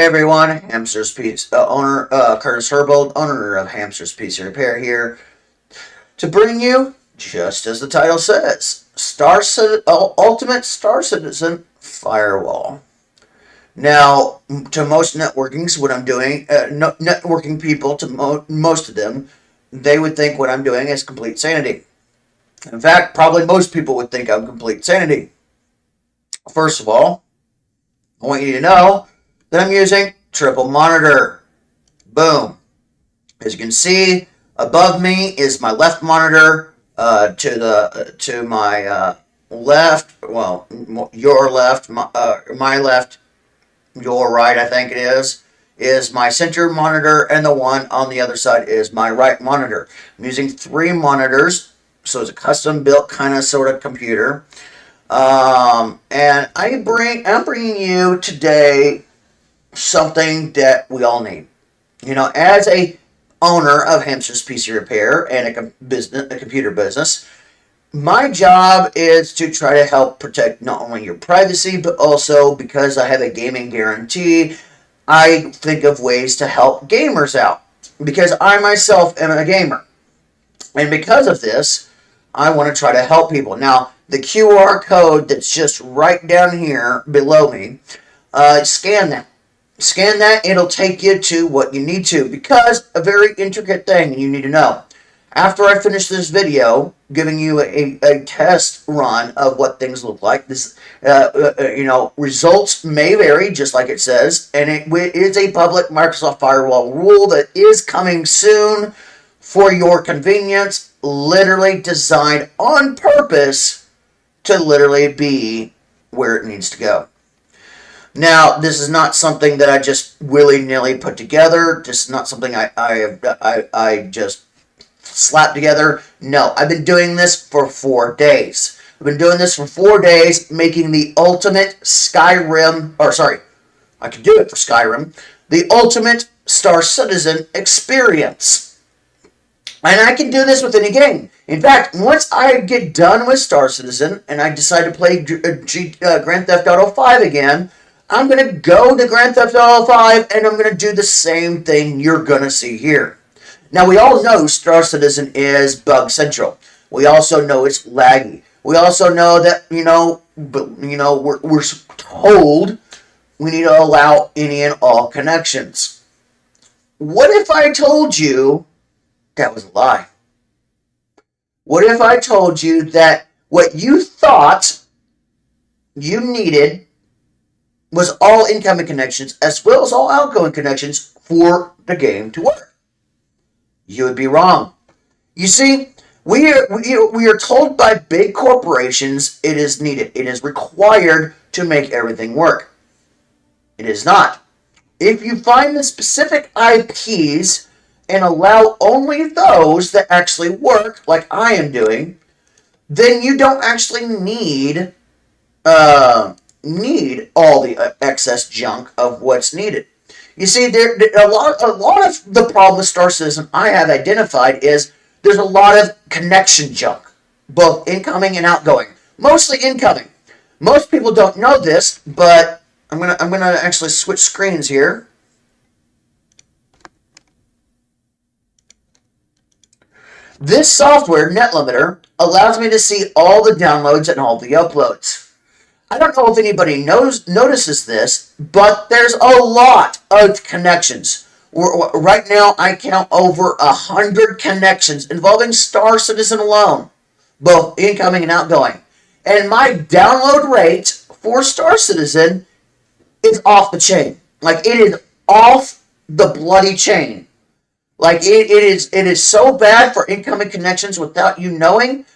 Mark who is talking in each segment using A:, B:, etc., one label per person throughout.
A: Hey everyone, Hamster's Piece owner Curtis Herbold, owner of Hamster's PC Repair here to bring you, just as the title says, Ultimate Star Citizen Firewall. Now, to most networkings, what I'm doing, networking people, to most of them, they would think what I'm doing is complete sanity. In fact, probably most people would think I'm complete sanity. First of all, I want you to know that I'm using triple monitor. Boom. As you can see, above me is my left monitor. To my left, well, your left, my left, your right, I think it is my center monitor, and the one on the other side is my right monitor. I'm using 3 monitors, so it's a custom built kind of sort of computer. And I'm bringing you today something that we all need. You know, as a owner of Hamster's PC Repair and a computer business, my job is to try to help protect not only your privacy, but also, because I have a gaming guarantee, I think of ways to help gamers out. Because I myself am a gamer. And because of this, I want to try to help people. Now, the QR code that's just right down here below me, scan that. Scan that, it'll take you to what you need to, because a very intricate thing you need to know. After I finish this video, giving you a test run of what things look like, this, results may vary, just like it says, and it is a public Microsoft Firewall rule that is coming soon for your convenience, literally designed on purpose to literally be where it needs to go. Now, this is not something that I just willy-nilly put together. This is not something I just slapped together. No, I've been doing this for 4 days. I've been doing this for 4 days, making the ultimate Skyrim, I could do it for Skyrim, the ultimate Star Citizen experience. And I can do this with any game. In fact, once I get done with Star Citizen and I decide to play Grand Theft Auto 5 again, I'm going to go to Grand Theft Auto 5 and I'm going to do the same thing you're going to see here. Now, we all know Star Citizen is bug central. We also know it's laggy. We also know that, we're told we need to allow any and all connections. What if I told you that was a lie? What if I told you that what you thought you needed was all incoming connections as well as all outgoing connections for the game to work? You would be wrong. You see, we are told by big corporations it is needed. It is required to make everything work. It is not. If you find the specific IPs and allow only those that actually work, like I am doing, then you don't actually need all the excess junk of what's needed. You see, a lot of the problem with Star Citizen I have identified is there's a lot of connection junk, both incoming and outgoing. Mostly incoming. Most people don't know this, but I'm gonna actually switch screens here. This software, NetLimiter, allows me to see all the downloads and all the uploads. I don't know if anybody notices this, but there's a lot of connections. Right now, I count over 100 connections involving Star Citizen alone, both incoming and outgoing. And my download rate for Star Citizen is off the chain. Like, it is off the bloody chain. Like, it is so bad for incoming connections without you knowing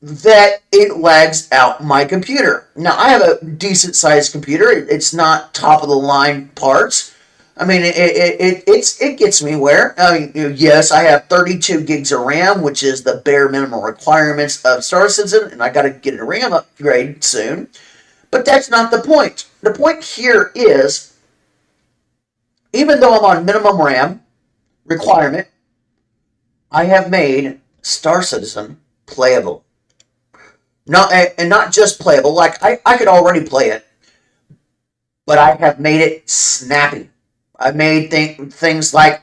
A: that it lags out my computer. Now, I have a decent-sized computer. It's not top-of-the-line parts. I mean, it gets me where. I mean, yes, I have 32 gigs of RAM, which is the bare minimum requirements of Star Citizen, and I got to get a RAM upgrade soon. But that's not the point. The point here is, even though I'm on minimum RAM requirement, I have made Star Citizen playable. Not just playable, like I could already play it, but I have made it snappy. I made things like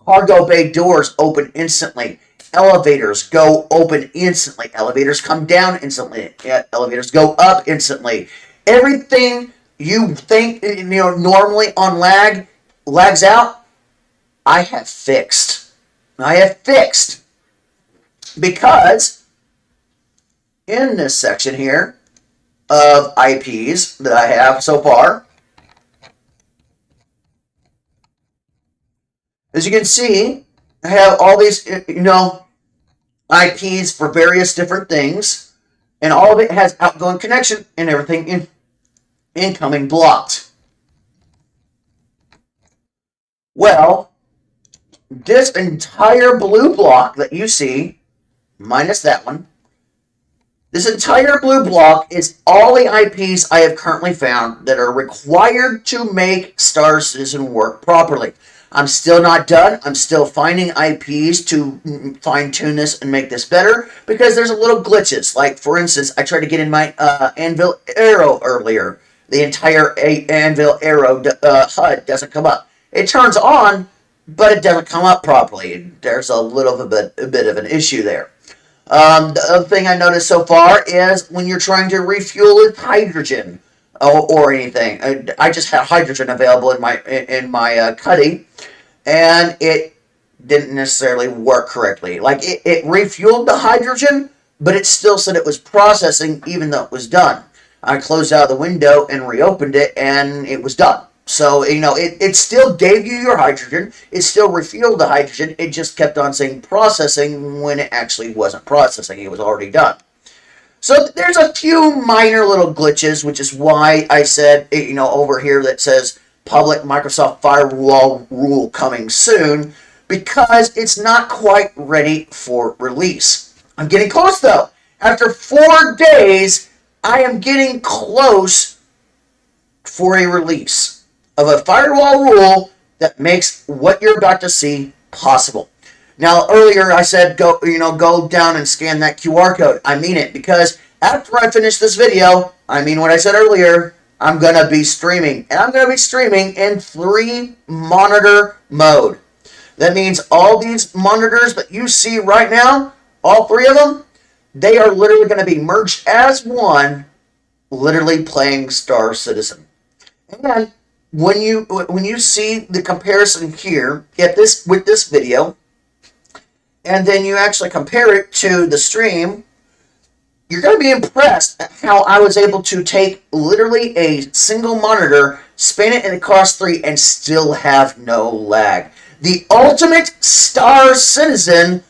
A: cargo bay doors open instantly. Elevators go open instantly. Elevators come down instantly. Elevators go up instantly. Everything you think normally on lags out. I have fixed. I have fixed because in this section here of IPs that I have so far, as you can see, I have all these IPs for various different things, and all of it has outgoing connection and everything incoming blocked. Well, this entire blue block that you see, minus that one, this entire blue block is all the IPs I have currently found that are required to make Star Citizen work properly. I'm still not done. I'm still finding IPs to fine-tune this and make this better because there's a little glitches. Like, for instance, I tried to get in my Anvil Arrow earlier. The entire Anvil Arrow HUD doesn't come up. It turns on, but it doesn't come up properly. There's a bit of an issue there. The other thing I noticed so far is when you're trying to refuel with hydrogen or anything. I just had hydrogen available in my cuddy, and it didn't necessarily work correctly. Like it refueled the hydrogen, but it still said it was processing even though it was done. I closed out the window and reopened it, and it was done. So, it still gave you your hydrogen. It still refueled the hydrogen. It just kept on saying processing when it actually wasn't processing. It was already done. So there's a few minor little glitches, which is why I said, over here that says public Microsoft Firewall rule coming soon, because it's not quite ready for release. I'm getting close, though. After 4 days, I am getting close for a release of a firewall rule that makes what you're about to see possible. Now, earlier I said go down and scan that QR code. I mean it, because after I finish this video, I mean what I said earlier, I'm going to be streaming. And I'm going to be streaming in 3-monitor mode. That means all these monitors that you see right now, all 3 of them, they are literally going to be merged as one, literally playing Star Citizen. And when you see the comparison here with this video, and then you actually compare it to the stream, you're going to be impressed at how I was able to take literally a single monitor, span it across 3, and still have no lag. The ultimate Star Citizen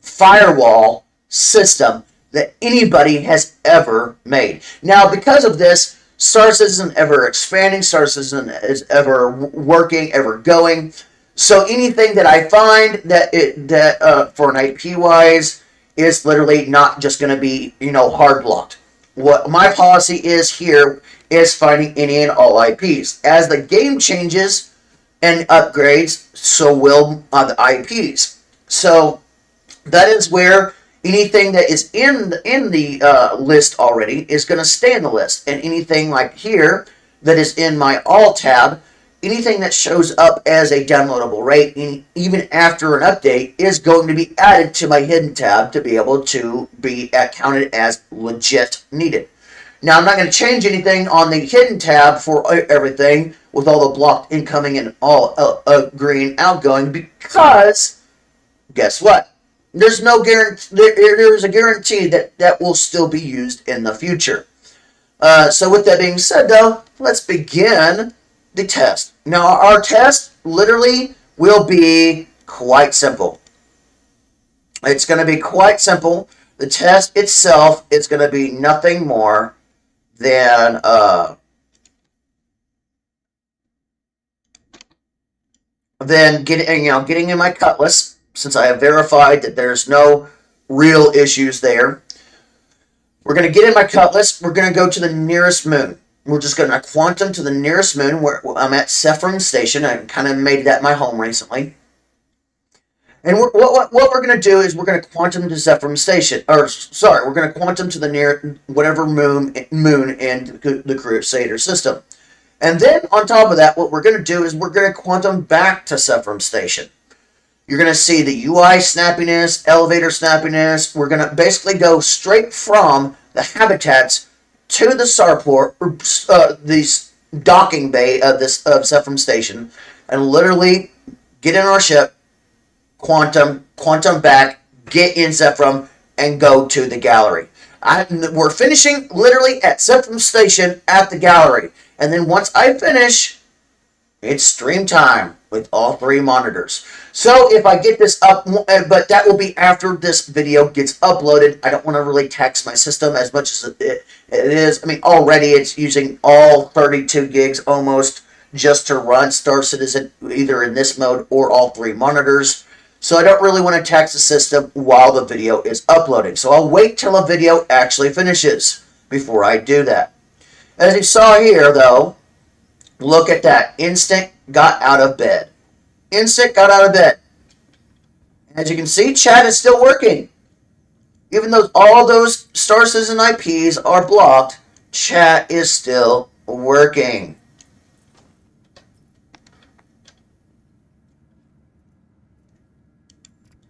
A: firewall system that anybody has ever made. Now, because of this, Star Citizen ever expanding, Star Citizen is ever working, ever going. So anything that I find that for an IP wise is literally not just going to be hard blocked. What my policy is here is finding any and all IPs. As the game changes and upgrades, so will the IPs. So that is where anything that is in the list already is going to stay in the list. And anything like here that is in my All tab, anything that shows up as a downloadable rate, even after an update, is going to be added to my Hidden tab to be able to be counted as legit needed. Now, I'm not going to change anything on the Hidden tab for everything with all the blocked incoming and all green outgoing, because guess what? There's no guarantee. There's a guarantee that will still be used in the future. So with that being said, though, let's begin the test. Now, our test literally will be quite simple. It's going to be quite simple. The test itself is going to be nothing more than getting in my cutlass, since I have verified that there's no real issues there. We're going to get in my cutlass. We're going to go to the nearest moon. We're just going to quantum to the nearest moon, where I'm at Sephron Station. I kind of made that my home recently. And what we're going to do is we're going to quantum to Sephron Station. We're going to quantum to the near whatever moon in the Crusader system. And then on top of that, what we're going to do is we're going to quantum back to Sephiroth Station. You're going to see the UI snappiness, elevator snappiness. We're going to basically go straight from the habitats to the starport, the docking bay of Sephiroth Station, and literally get in our ship, quantum back, get in Sephiroth, and go to the gallery. We're finishing literally at Sephiroth Station at the gallery. And then once I finish, it's stream time with all 3 monitors. So if I get this up, but that will be after this video gets uploaded. I don't want to really tax my system as much as it is. I mean, already it's using all 32 gigs almost just to run Star Citizen either in this mode or all 3 monitors. So I don't really want to tax the system while the video is uploading. So I'll wait till a video actually finishes before I do that. As you saw here, though, look at that. Instant got out of bed. Instant got out of bed. As you can see, chat is still working. Even though all those Star Citizen IPs are blocked, chat is still working.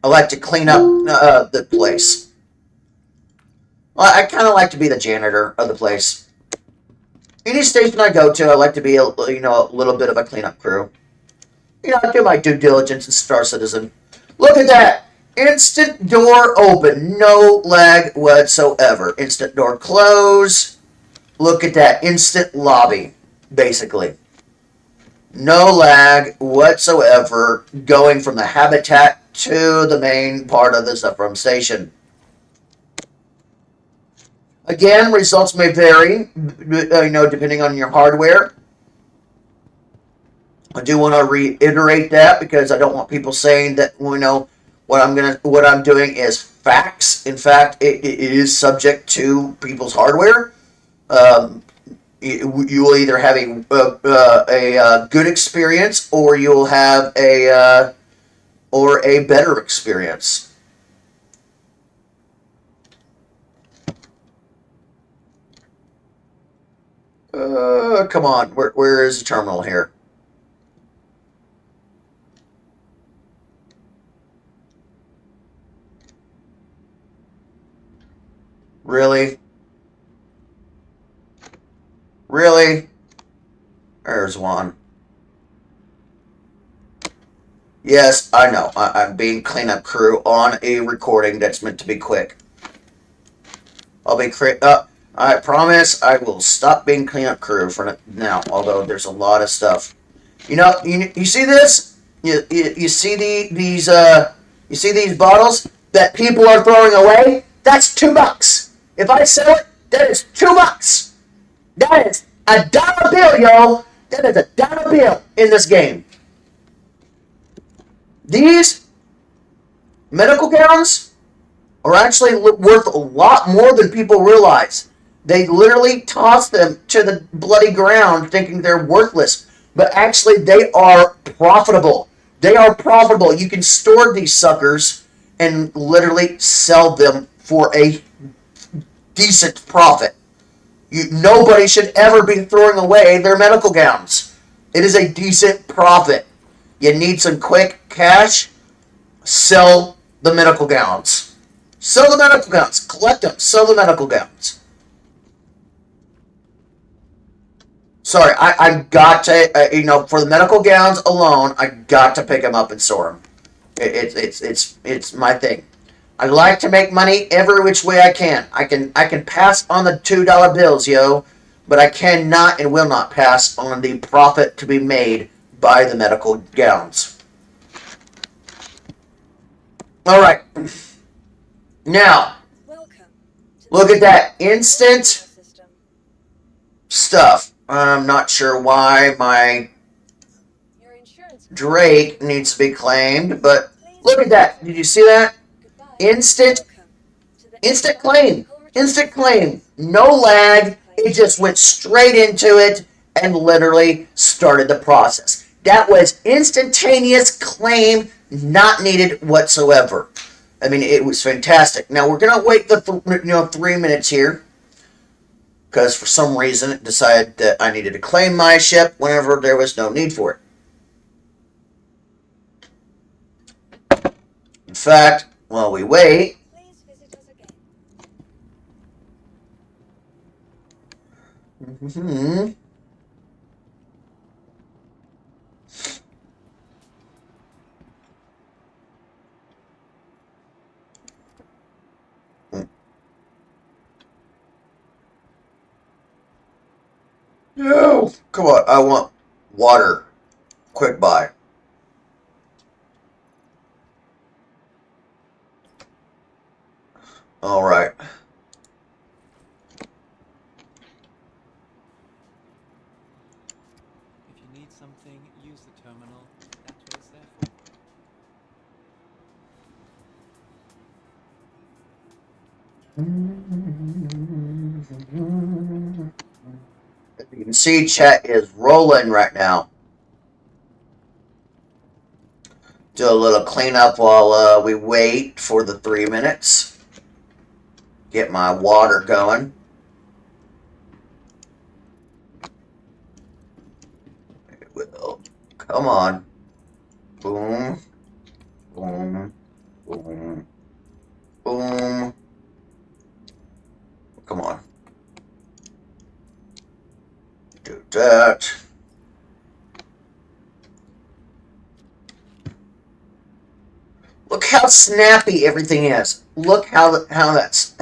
A: I like to clean up the place. Well, I kind of like to be the janitor of the place. Any station I go to, I like to be a little bit of a cleanup crew. I do my due diligence in Star Citizen. Look at that! Instant door open. No lag whatsoever. Instant door close. Look at that. Instant lobby, basically. No lag whatsoever going from the habitat to the main part of the Sephiroth Station. Again, results may vary, depending on your hardware. I do want to reiterate that because I don't want people saying that what I'm doing is facts. In fact, it is subject to people's hardware. You will either have a good experience or you'll have a better experience. Come on, where is the terminal here? Really? Really? There's one. Yes, I know. I'm being cleanup crew on a recording that's meant to be quick. I'll be I promise I will stop being cleanup crew for now, although there's a lot of stuff. You see this? You see these bottles that people are throwing away? That's $2. If I sell it, that is $2. That is a dollar bill, yo. That is a dollar bill in this game. These medical gowns are actually worth a lot more than people realize. They literally toss them to the bloody ground thinking they're worthless. But actually, they are profitable. They are profitable. You can store these suckers and literally sell them for a decent profit. Nobody should ever be throwing away their medical gowns. It is a decent profit. You need some quick cash, sell the medical gowns. Sell the medical gowns. Collect them. Sell the medical gowns. Sorry, I got to, for the medical gowns alone, I got to pick them up and store them. It's my thing. I like to make money every which way I can. I can pass on the $2 bills, yo, but I cannot and will not pass on the profit to be made by the medical gowns. All right. Now, look at that instant stuff. I'm not sure why my Drake needs to be claimed, but look at that. Did you see that? Instant claim. Instant claim. No lag. It just went straight into it and literally started the process. That was instantaneous claim, not needed whatsoever. I mean, it was fantastic. Now, we're going to wait the 3 minutes here. because for some reason it decided that I needed to claim my ship whenever there was no need for it. In fact, while we wait, no, come on, I want water. Quick buy. All right.
B: If you need something, use the terminal. That's what it's there for.
A: As you can see, chat is rolling right now. Do a little cleanup while we wait for the 3 minutes. Get my water going. It will. Come on. Boom. Boom. Boom. Boom. Come on. Do that. Look how snappy everything is. Look how that's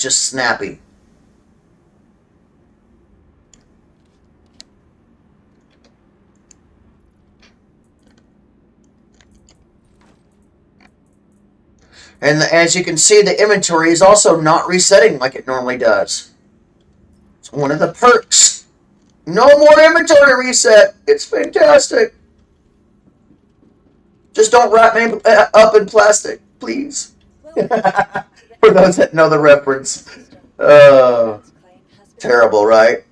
A: just snappy. And as you can see, the inventory is also not resetting like it normally does. It's one of the perks. No more inventory reset. It's fantastic. Just don't wrap me up in plastic, please. For those that know the reference. Terrible, right?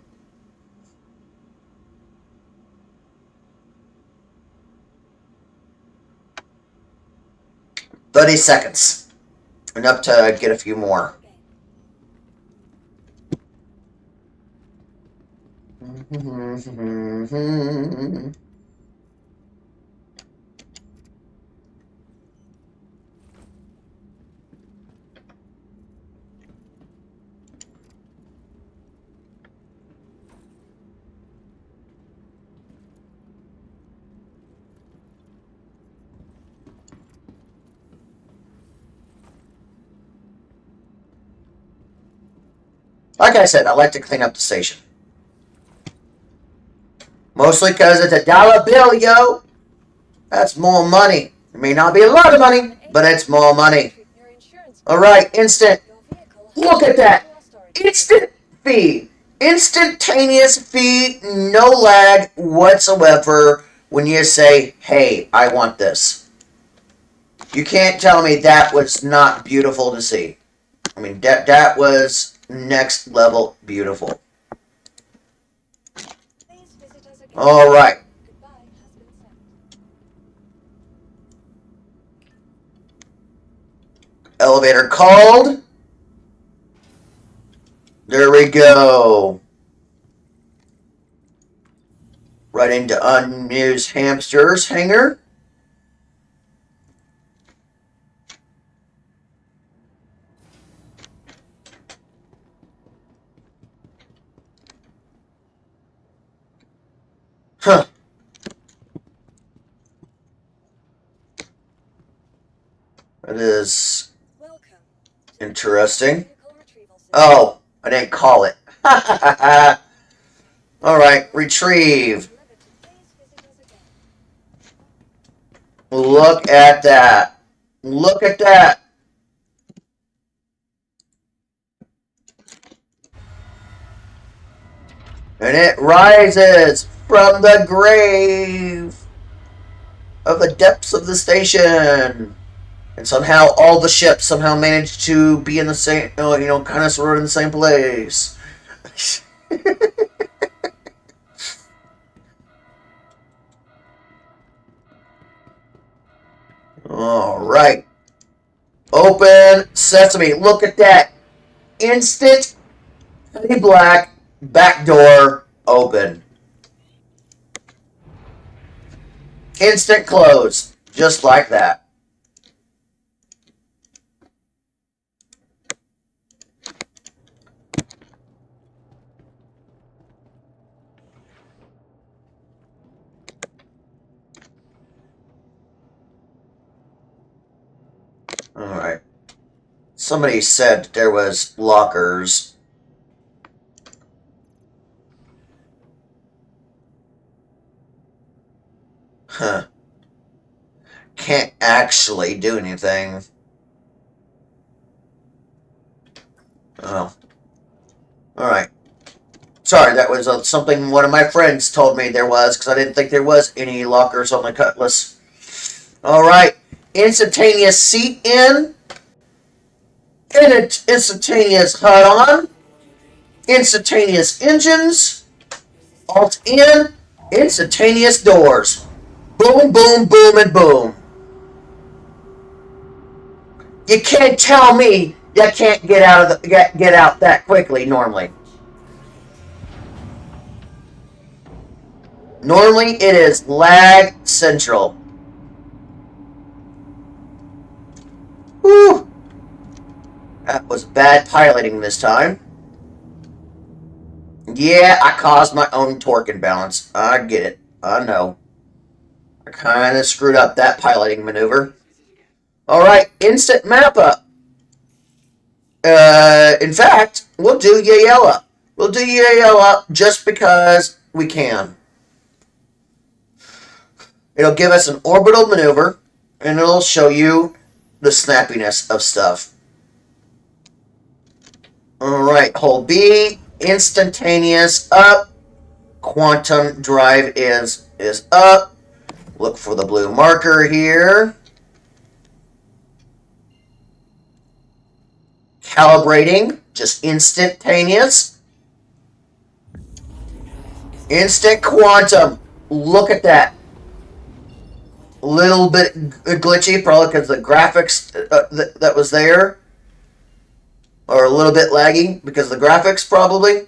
A: "30 seconds. Enough to get a few more." Like I said, I like to clean up the station. Mostly because it's $1 bill, yo. That's more money. It may not be a lot of money, but it's more money. Alright, instant. Look at that. Instant feed. Instantaneous feed, no lag whatsoever when you say, hey, I want this. You can't tell me that was not beautiful to see. I mean, that was next level beautiful. All right. Elevator called. There we go. Right into unused Hamster's hangar. Huh. That is interesting. Oh, I didn't call it. Alright, retrieve. Look at that. Look at that. And it rises from the grave of the depths of the station. And somehow all the ships somehow managed to be in the same, kind of sort of in the same place. Alright. Open sesame. Look at that. Instant honey black back door open. Instant close. Just like that. Alright. Somebody said there was lockers. Huh. Can't actually do anything. Oh. Alright. Sorry, that was something one of my friends told me there was, because I didn't think there was any lockers on the Cutlass. Alright. Instantaneous seat in. Instantaneous HUD on. Instantaneous engines. Alt in. Instantaneous doors. Boom, boom, boom, and boom. You can't tell me you can't get out that quickly normally. Normally it is lag central. Whew. That was bad piloting this time. Yeah, I caused my own torque imbalance. I get it. I know. I kind of screwed up that piloting maneuver. Alright, instant map up. In fact, we'll do Yayela. We'll do Yayela just because we can. It'll give us an orbital maneuver, and it'll show you the snappiness of stuff. Alright, hold B, instantaneous up, quantum drive is up. Look for the blue marker here. Calibrating, just instantaneous. Instant quantum, look at that. Little bit glitchy, probably because the graphics that was there. Or a little bit laggy because of the graphics, probably.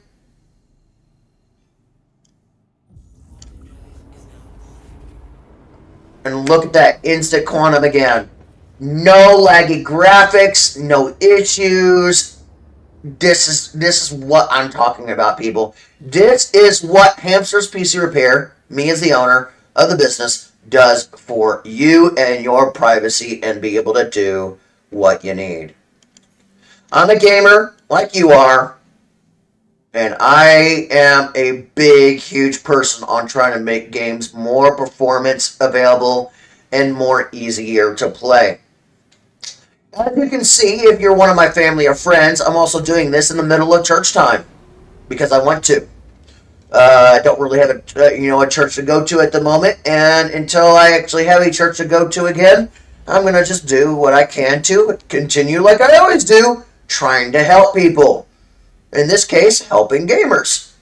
A: And look at that instant quantum again. No laggy graphics, no issues. This is what I'm talking about, people. This is what Hamster's PC Repair, me as the owner of the business, does for you and your privacy and be able to do what you need. I'm a gamer like you are, and I am a big, huge person on trying to make games more performance available and more easier to play. As you can see, if you're one of my family or friends, I'm also doing this in the middle of church time because I want to. I don't really have a church to go to at the moment, and until I actually have a church to go to again, I'm gonna just do what I can to continue like I always do, trying to help people. In this case, helping gamers.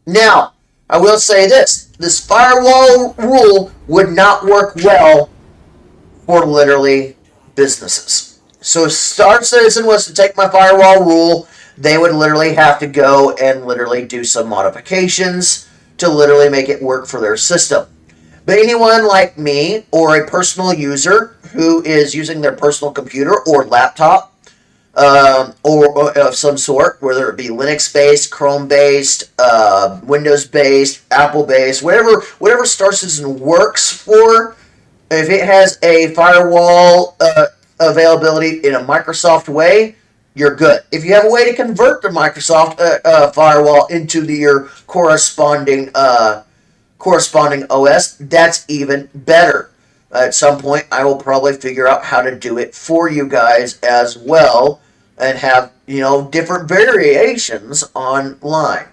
A: Now, I will say this firewall rule would not work well for literally businesses. So if Star Citizen was to take my firewall rule, they would literally have to go and literally do some modifications to literally make it work for their system. But anyone like me or a personal user who is using their personal computer or laptop or of some sort, whether it be Linux-based, Chrome-based, Windows-based, Apple-based, whatever Star Citizen works for, if it has a firewall availability in a Microsoft way, you're good. If you have a way to convert the Microsoft firewall into your corresponding OS, that's even better. At some point, I will probably figure out how to do it for you guys as well, and have different variations online.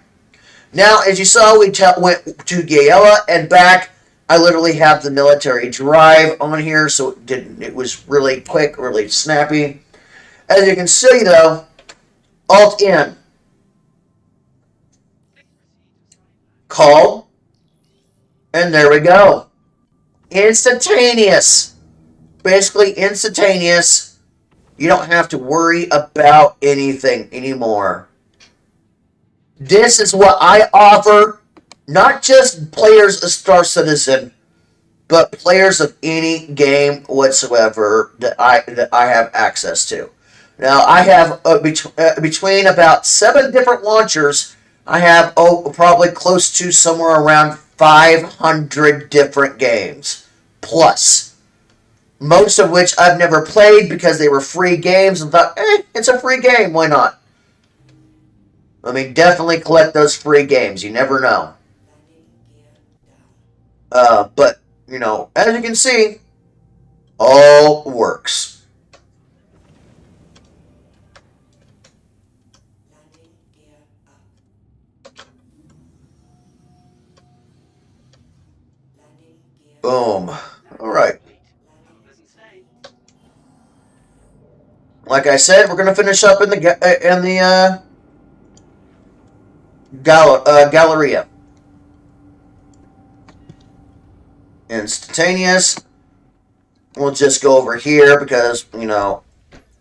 A: Now, as you saw, we went to Gayela and back. I literally have the military drive on here, so it was really quick, really snappy. As you can see, though, Alt in, call, and there we go. Instantaneous. Basically instantaneous. You don't have to worry about anything anymore. This is what I offer, not just players of Star Citizen, but players of any game whatsoever that I have access to. Now I have between about 7 different launchers. I have probably close to somewhere around 500 different games plus. Most of which I've never played because they were free games and thought, it's a free game, why not? I mean, definitely collect those free games. You never know. But, as you can see, all works. Boom. All right. Like I said, we're gonna finish up in the Galleria. Instantaneous. We'll just go over here because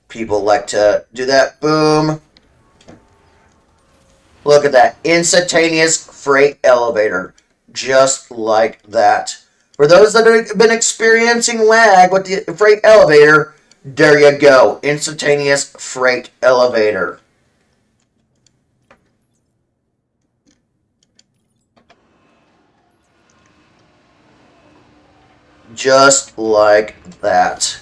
A: people like to do that. Boom. Look at that. Instantaneous freight elevator. Just like that. For those that have been experiencing lag with the freight elevator, there you go. Instantaneous freight elevator. Just like that.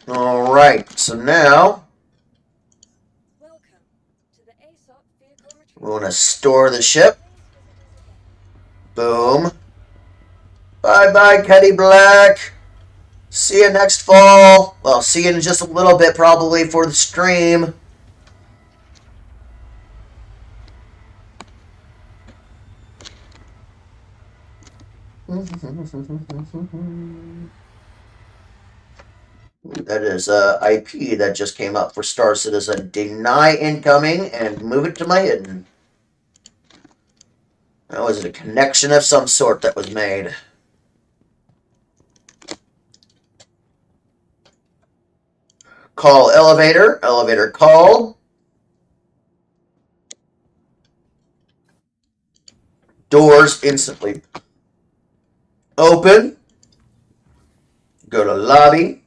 A: Alright, so now we want to store the ship. Boom. Bye-bye, Cuddy Black. See you next fall. Well, see you in just a little bit probably for the stream. That is IP that just came up for Star Citizen. Deny incoming and move it to my hidden. That was a connection of some sort that was made. Call elevator. Elevator call. Doors instantly open. Go to lobby.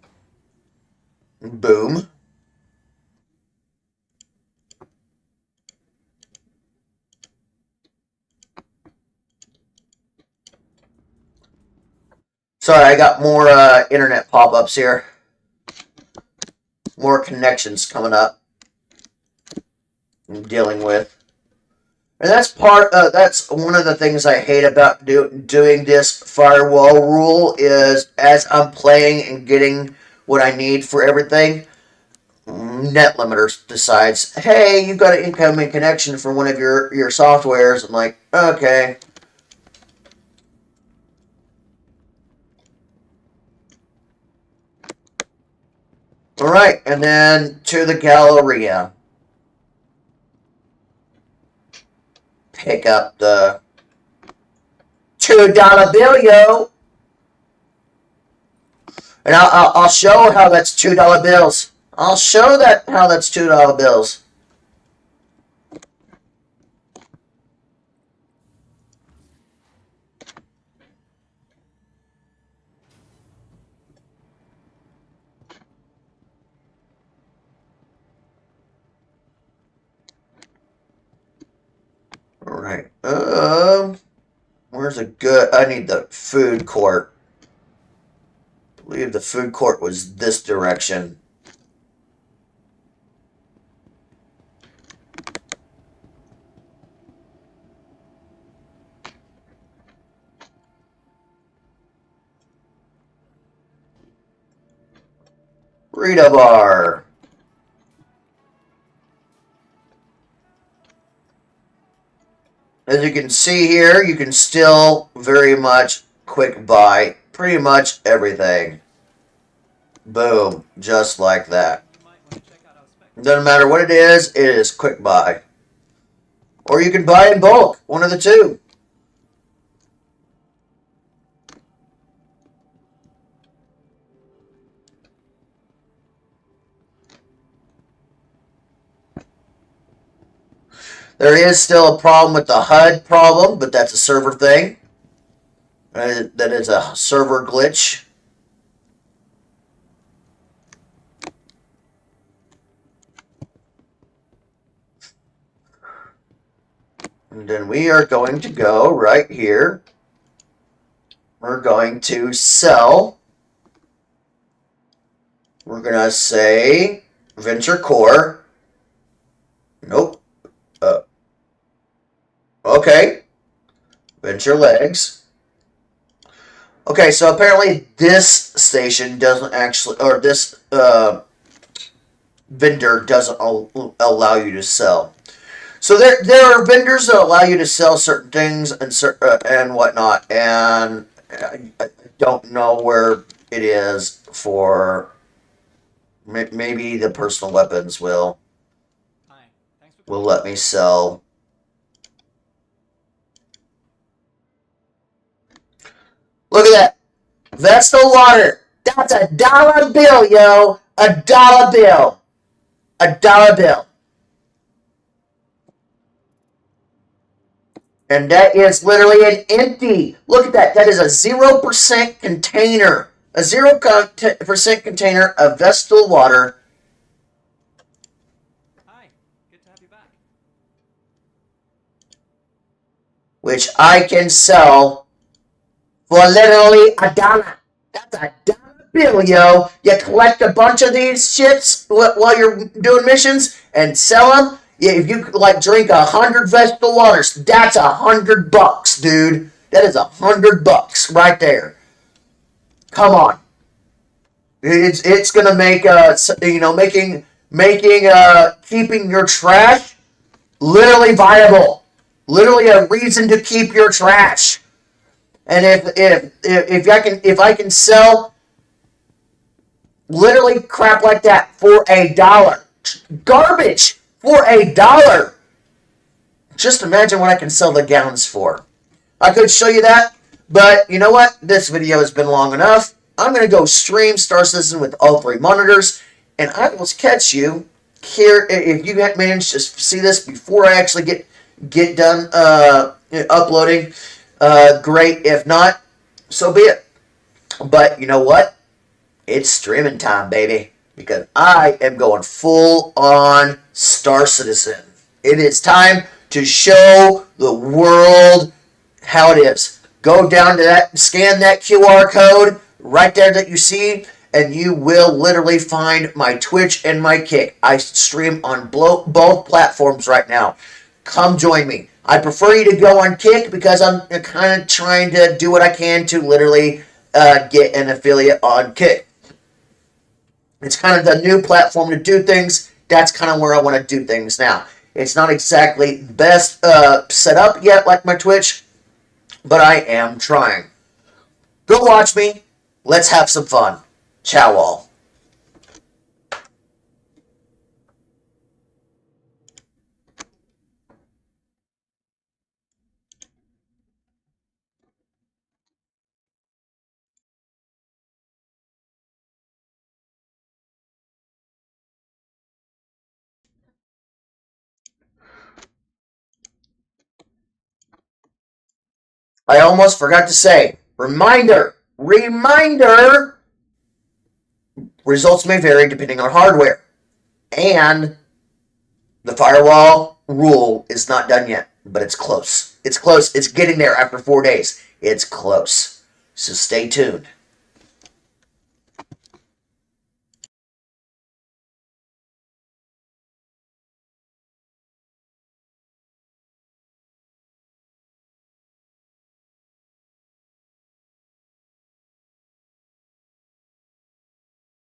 A: Boom. Sorry, I got more internet pop-ups here. More connections coming up. I'm dealing with. And that's one of the things I hate about doing this firewall rule is as I'm playing and getting what I need for everything, Net Limiter decides, hey, you've got an incoming connection for one of your softwares. I'm like, okay. Alright, and then to the Galleria. Pick up the $2 bill, yo. And I'll show how that's $2 bills. I'll show how that's $2 bills. All right. Where's a good? I need the food court. I believe the food court was this direction. Burrito bar. As you can see here, you can still very much quick buy pretty much everything. Boom. Just like that. Doesn't matter what it is quick buy. Or you can buy in bulk. One of the two. There is still a problem with the HUD problem, but that's a server thing. That is a server glitch. And then we are going to go right here. We're going to sell. We're going to say Venture Core. Nope. Okay. Venture Legs. Okay, so apparently this station doesn't actually, or this vendor doesn't allow you to sell. So there are vendors that allow you to sell certain things and whatnot, and I don't know where it is for. Maybe the personal weapons will let me sell. Look at that. That's the water. That's $1 bill, yo. $1 bill. $1 bill. And that is literally an empty. Look at that. That is a 0% container. A 0% container of Vestal water.
B: Hi, good to have you back.
A: Which I can sell for literally $1. That's $1 bill, yo. You collect a bunch of these shits while you're doing missions and sell them. Yeah, if you like drink 100 Vestal waters, that's $100, dude. That is $100 right there. Come on. It's gonna make making keeping your trash literally viable. Literally a reason to keep your trash. And if I can sell literally crap like that for $1, garbage for $1, just imagine what I can sell the gallons for. I could show you that, but you know what? This video has been long enough. I'm going to go stream Star Citizen with all 3 monitors, and I will catch you here. If you managed to see this before I actually get done uploading, great. If not, so be it. But you know what? It's streaming time, baby, because I am going full on Star Citizen. It is time to show the world how it is. Go down to that, scan that QR code right there that you see, and you will literally find my Twitch and my Kick. I stream on both platforms right now. Come join me. I prefer you to go on Kick because I'm kind of trying to do what I can to literally get an affiliate on Kick. It's kind of the new platform to do things. That's kind of where I want to do things now. It's not exactly the best set up yet like my Twitch, but I am trying. Go watch me. Let's have some fun. Ciao all. I almost forgot to say, reminder, results may vary depending on hardware. And the firewall rule is not done yet, but it's close. It's close. It's getting there after 4 days. It's close. So stay tuned.